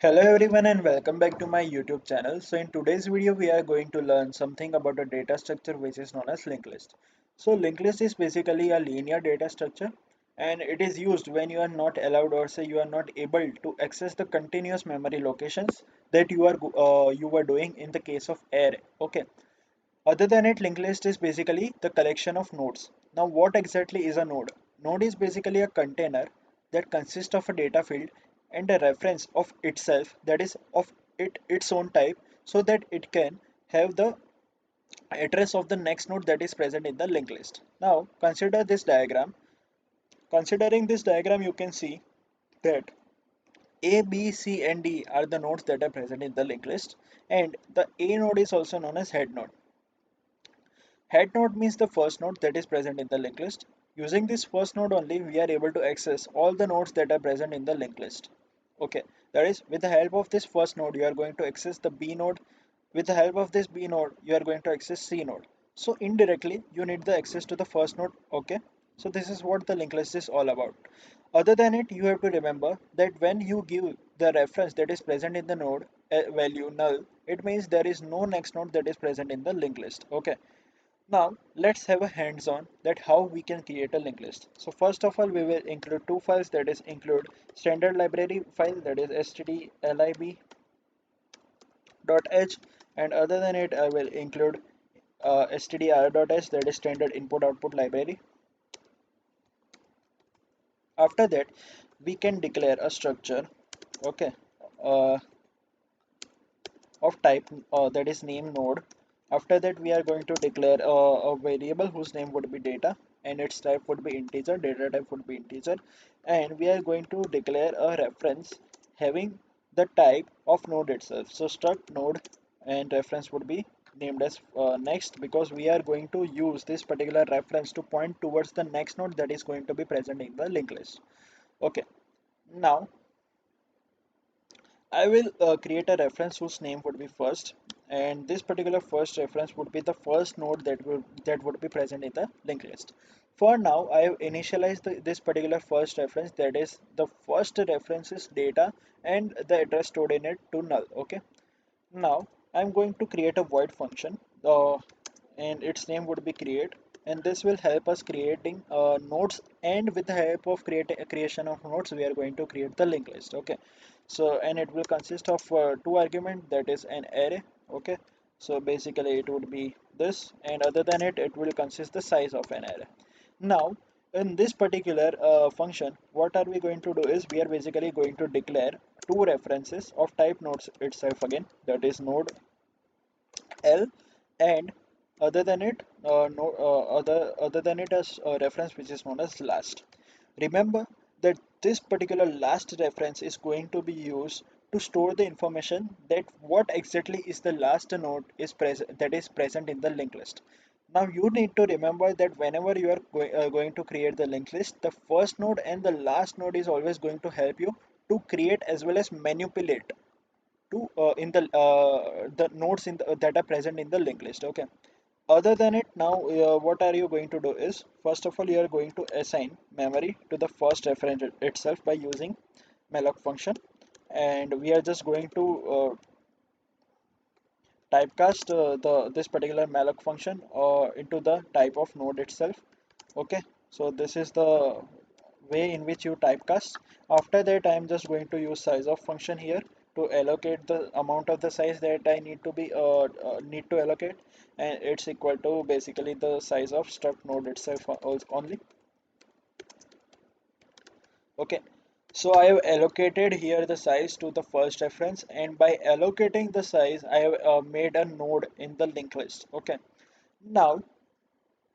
Hello everyone and welcome back to my YouTube channel. So in today's video we are going to learn something about a data structure which is known as linked list. So linked list is basically a linear data structure and it is used when you are not allowed or say you are not able to access the continuous memory locations that you were doing in the case of array. Okay. Other than it, linked list is basically the collection of nodes. Now, what exactly is a node? Node is basically a container that consists of a data field and a reference of itself, that is of its own type, so that it can have the address of the next node that is present in the linked list. Now, consider this diagram. Considering this diagram, you can see that A, B, C, and D are the nodes that are present in the linked list, and the A node is also known as head node. Head node means the first node that is present in the linked list. Using this first node only, we are able to access all the nodes that are present in the linked list. Okay, that is, with the help of this first node, you are going to access the B node. With the help of this B node, you are going to access C node. So indirectly, you need the access to the first node. Okay, so this is what the linked list is all about. Other than it, you have to remember that when you give the reference that is present in the node value null, it means there is no next node that is present in the linked list. Okay. Now let's have a hands-on that how we can create a linked list. So first of all, we will include two files, that is include standard library file, that is stdlib.h, and other than it I will include stdr.h, that is standard input output library. After that we can declare a structure, okay, uh, of type that is name node. After that, we are going to declare a variable whose name would be data and its type would be integer, data type would be integer, and we are going to declare a reference having the type of node itself. So struct node and reference would be named as next, because we are going to use this particular reference to point towards the next node that is going to be present in the linked list. Okay, now I will create a reference whose name would be first, and this particular first reference would be the first node that would be present in the linked list. For now, I have initialized this particular first reference, that is the first reference is data and the address stored in it to null. Okay. Now I'm going to create a void function, and its name would be create, and this will help us creating nodes, and with the help of creation of nodes we are going to create the linked list. Okay, so and it will consist of two arguments, that is an array. Okay, so basically it would be this, and other than it, it will consist the size of an array. Now in this particular function, what are we going to do is we are basically going to declare two references of type nodes itself again, that is node L, and other than it no other than it as a reference which is known as last. Remember that this particular last reference is going to be used to store the information that what exactly is the last node is present that is present in the linked list. Now you need to remember that whenever you are going to create the linked list, the first node and the last node is always going to help you to create as well as manipulate to in the nodes that are present in the linked list. Okay, other than it, now what are you going to do is first of all you are going to assign memory to the first reference itself by using malloc function, and we are just going to typecast the this particular malloc function into the type of node itself. Okay, so this is the way in which you typecast. After that, I am just going to use size of function here to allocate the amount of the size that I need to allocate, and it's equal to basically the size of struct node itself only. Okay, so I have allocated here the size to the first reference, and by allocating the size I have made a node in the linked list. Okay, now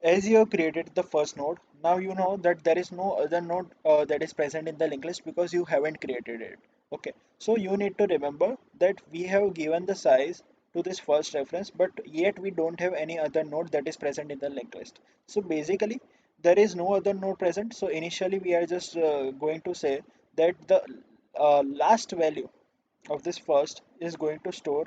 as you have created the first node, now you know that there is no other node that is present in the linked list because you haven't created it. Okay, so you need to remember that we have given the size to this first reference, but yet we don't have any other node that is present in the linked list. So basically, there is no other node present. So initially, we are just going to say that the last value of this first is going to store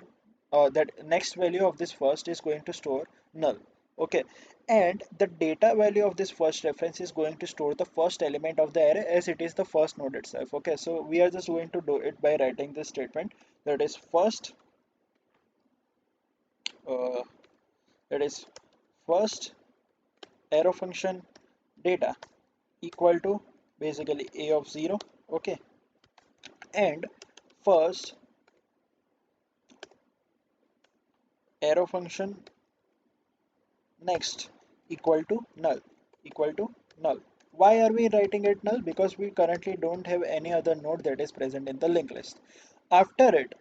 that next value of this first is going to store null. Okay, and the data value of this first reference is going to store the first element of the array as it is the first node itself. Okay, so we are just going to do it by writing this statement, that is first uh, that is first arrow function data equal to basically a of 0. Okay, and first arrow function next equal to null. Why are we writing it null? Because we currently don't have any other node that is present in the linked list. After it,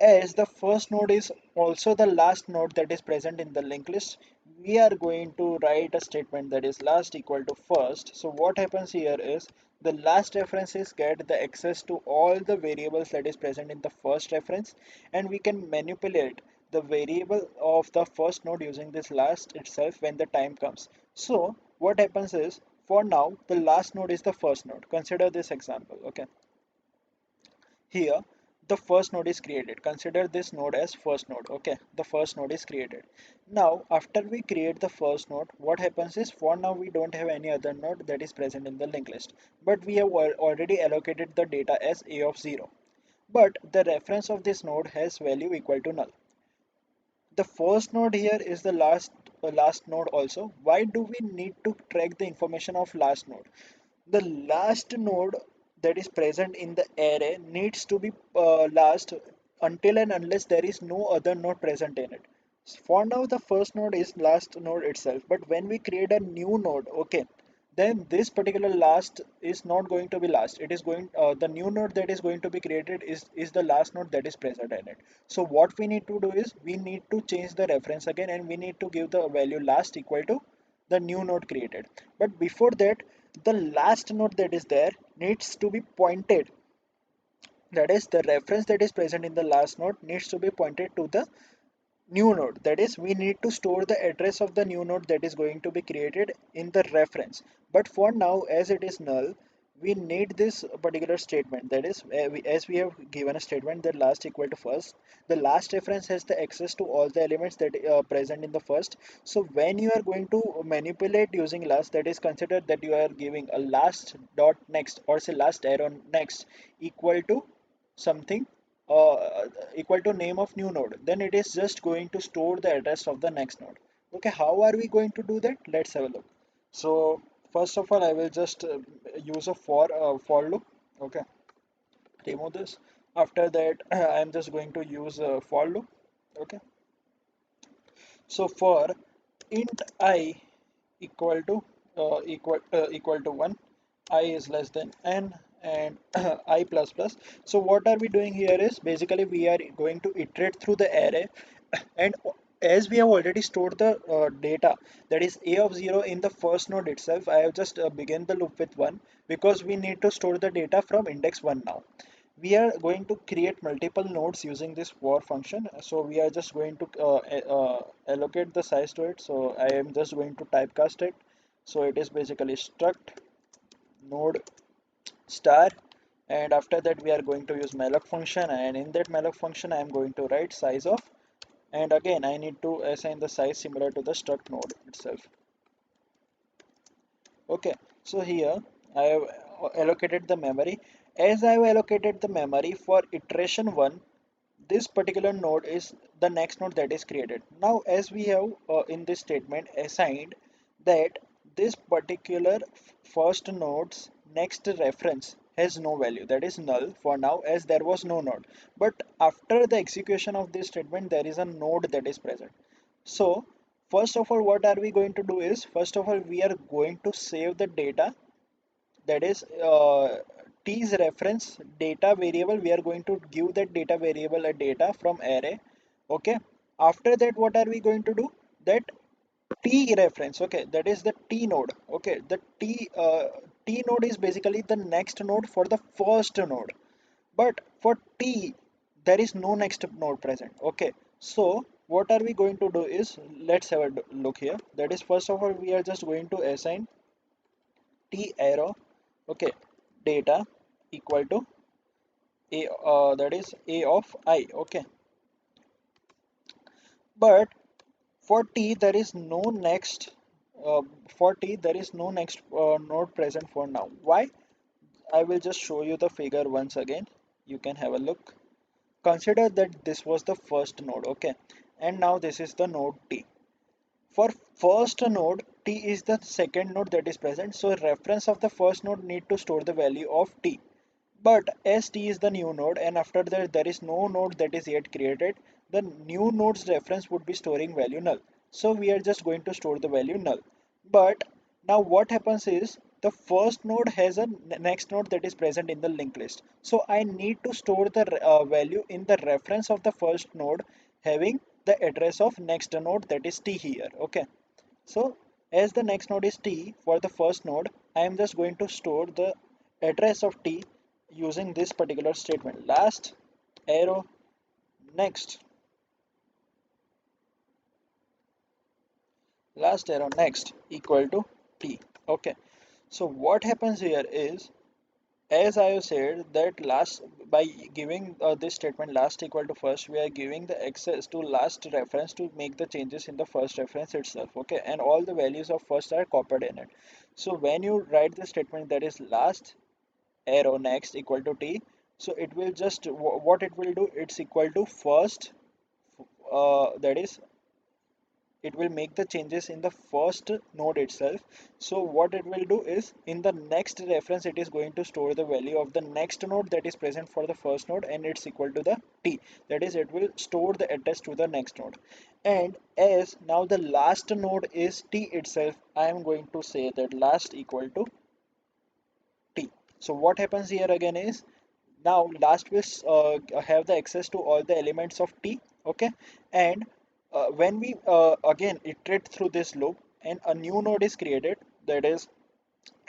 as the first node is also the last node that is present in the linked list, we are going to write a statement that is last equal to first. So what happens here is the last references get the access to all the variables that is present in the first reference, and we can manipulate the variable of the first node using this last itself when the time comes. So what happens is, for now the last node is the first node. Consider this example. Okay, here the first node is created. Consider this node as first node. Okay, the first node is created. Now after we create the first node, what happens is, for now we don't have any other node that is present in the linked list, but we have already allocated the data as a of 0, but the reference of this node has value equal to null. The first node here is the last node also. Why do we need to track the information of last node? The last node that is present in the array needs to be last until and unless there is no other node present in it. For now the first node is last node itself, but when we create a new node, okay, then this particular last is not going to be last. It is going the new node that is going to be created is the last node that is present in it. So what we need to do is we need to change the reference again, and we need to give the value last equal to the new node created. But before that, the last node that is there needs to be pointed, that is the reference that is present in the last node needs to be pointed to the new node. That is, we need to store the address of the new node that is going to be created in the reference. But for now, as it is null, we need this particular statement. That is, as we have given a statement that last equal to first, the last reference has the access to all the elements that are present in the first. So when you are going to manipulate using last, that is considered that you are giving a last dot next, or say last arrow next equal to something equal to name of new node, then it is just going to store the address of the next node. Okay, how are we going to do that? Let's have a look. So first of all, I will just use a for loop. Okay, remove this. After that, I'm just going to use a for loop. Okay, so for int I equal to equal to 1, I is less than n, and I plus plus. So what are we doing here is basically we are going to iterate through the array, and as we have already stored the data, that is a of 0 in the first node itself, I have just begun the loop with 1 because we need to store the data from index 1 now. We are going to create multiple nodes using this for function, so we are just going to allocate the size to it. So I am just going to typecast it, so it is basically struct node star, and after that we are going to use malloc function, and in that malloc function I am going to write size of, and again I need to assign the size similar to the struct node itself. Okay, so here I have allocated the memory. As I have allocated the memory for iteration 1, this particular node is the next node that is created. Now as we have in this statement assigned that this particular first node's next reference has no value, that is null for now, as there was no node, but after the execution of this statement there is a node that is present. So first of all, what are we going to do is, first of all we are going to save the data, that is t's reference data variable. We are going to give that data variable a data from array. Okay, after that what are we going to do, that t reference, okay, that is the t node. Okay, the t node is basically the next node for the first node, but for t there is no next node present. Okay, so what are we going to do is, let's have a look here. That is, first of all we are just going to assign t arrow, okay, data equal to a that is a of I. Okay, but for t there is no next uh, for t there is no next node present for now. Why? I will just show you the figure once again. You can have a look. Consider that this was the first node, okay, and now this is the node t. For first node, t is the second node that is present, so reference of the first node need to store the value of t. But as t is the new node and after that there is no node that is yet created, the new node's reference would be storing value null. So we are just going to store the value null. But now what happens is the first node has a next node that is present in the linked list. So I need to store the value in the reference of the first node having the address of next node that is t here. Okay. So as the next node is t for the first node, I am just going to store the address of t using this particular statement. Last arrow next. Last arrow next equal to t. Okay. So what happens here is, as I have said that last by giving this statement last equal to first, we are giving the access to last reference to make the changes in the first reference itself. Okay, and all the values of first are copied in it. So when you write the statement that is last arrow next equal to t, so it will just what it will do, it's equal to first, that is it will make the changes in the first node itself. So what it will do is in the next reference it is going to store the value of the next node that is present for the first node and it's equal to the t, that is it will store the address to the next node. And as now the last node is t itself, I am going to say that last equal to t. So what happens here again is now last will have the access to all the elements of t. Okay, and when we again iterate through this loop and a new node is created, that is,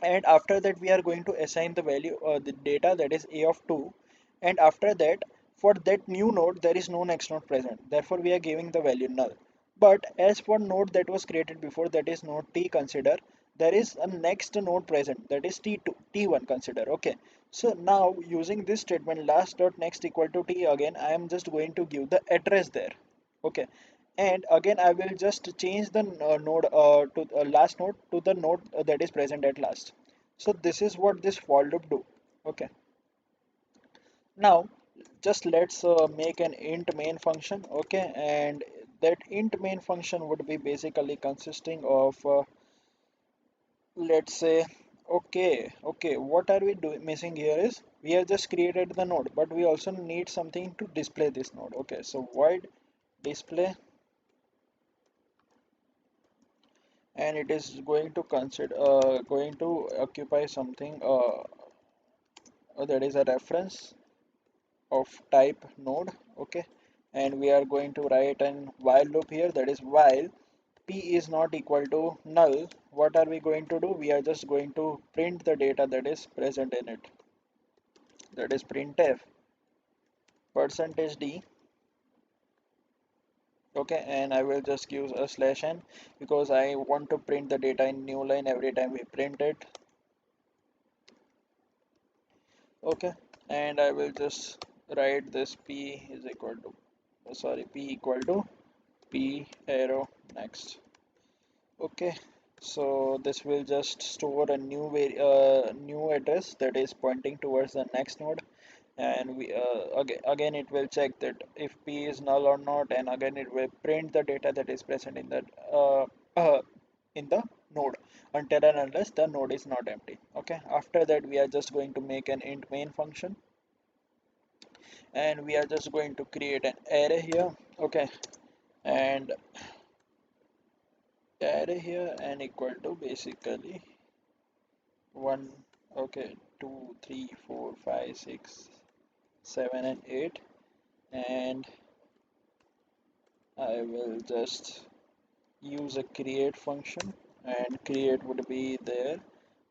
and after that we are going to assign the value the data that is a of 2, and after that for that new node there is no next node present, therefore we are giving the value null. But as for node that was created before, that is node t, consider there is a next node present, that is t2 t1 consider. Okay, so now using this statement last dot next equal to t, again I am just going to give the address there. Okay, and again I will just change the node to last node to the node that is present at last. So this is what this for loop do. Okay, now just let's make an int main function. Okay, and that int main function would be basically consisting of let's say, okay, what are we doing missing here is we have just created the node but we also need something to display this node. Okay, so void display, and it is going to consider going to occupy something that is a reference of type node. Okay, and we are going to write an while loop here, that is while p is not equal to null, what are we going to do, we are just going to print the data that is present in it, that is printf percentage d. Okay, and I will just use a slash n because I want to print the data in new line every time we print it. Okay, and I will just write this p is equal to p equal to p arrow next. Okay, so this will just store a new address that is pointing towards the next node, and we again it will check that if p is null or not, and again it will print the data that is present in that uh, in the node until and unless the node is not empty. Okay, after that we are just going to make an int main function and we are just going to create an array here. Okay, and array here and equal to basically 1, okay, 2, 3, 4, 5, 6, 7 and 8, and I will just use a create function, and create would be there,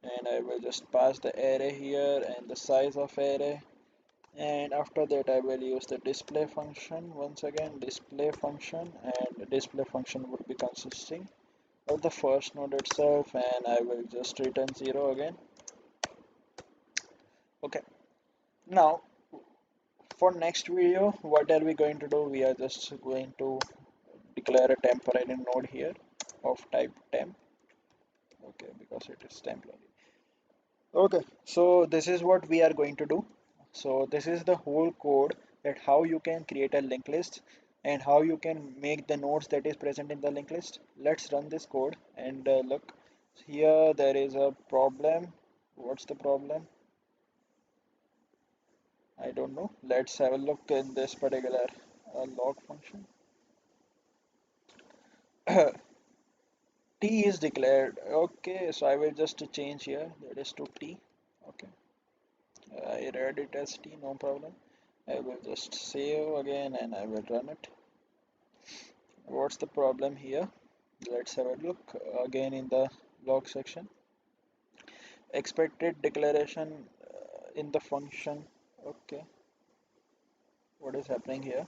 and I will just pass the array here and the size of array, and after that I will use the display function once again, display function, and the display function would be consisting of the first node itself, and I will just return 0 again. Okay, now for next video what are we going to do, we are just going to declare a temporary node here of type temp. Okay, because it is temporary. Okay, so this is what we are going to do. So this is the whole code that how you can create a linked list and how you can make the nodes that is present in the linked list. Let's run this code and look. Here there is a problem. What's the problem? I don't know. Let's have a look in this particular log function. T is declared. Okay, so I will just change here. That is to T. Okay, I read it as T, no problem. I will just save again and I will run it. What's the problem here? Let's have a look again in the log section. Expected declaration in the function. Okay, what is happening here?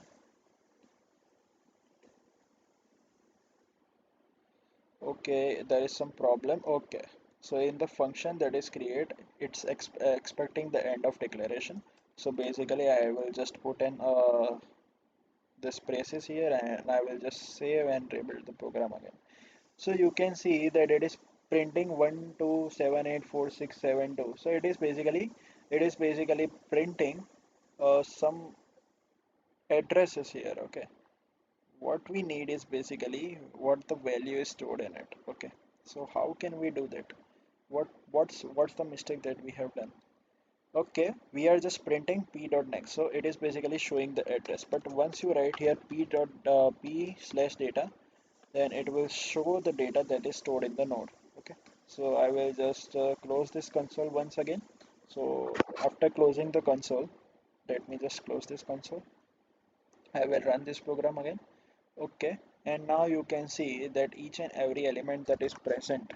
Okay, there is some problem. Okay, so in the function that is create, it's expecting the end of declaration. So basically, I will just put in this braces here and I will just save and rebuild the program again. So you can see that it is printing 1278467 So it is basically printing some addresses here. Okay, what we need is basically what the value is stored in it. Okay, so how can we do that? What's the mistake that we have done? Okay, we are just printing p.next, so it is basically showing the address. But once you write here p/data, then it will show the data that is stored in the node. Okay, so I will just close this console once again. So after closing the console, let me just close this console. I will run this program again. Okay, and now you can see that each and every element that is present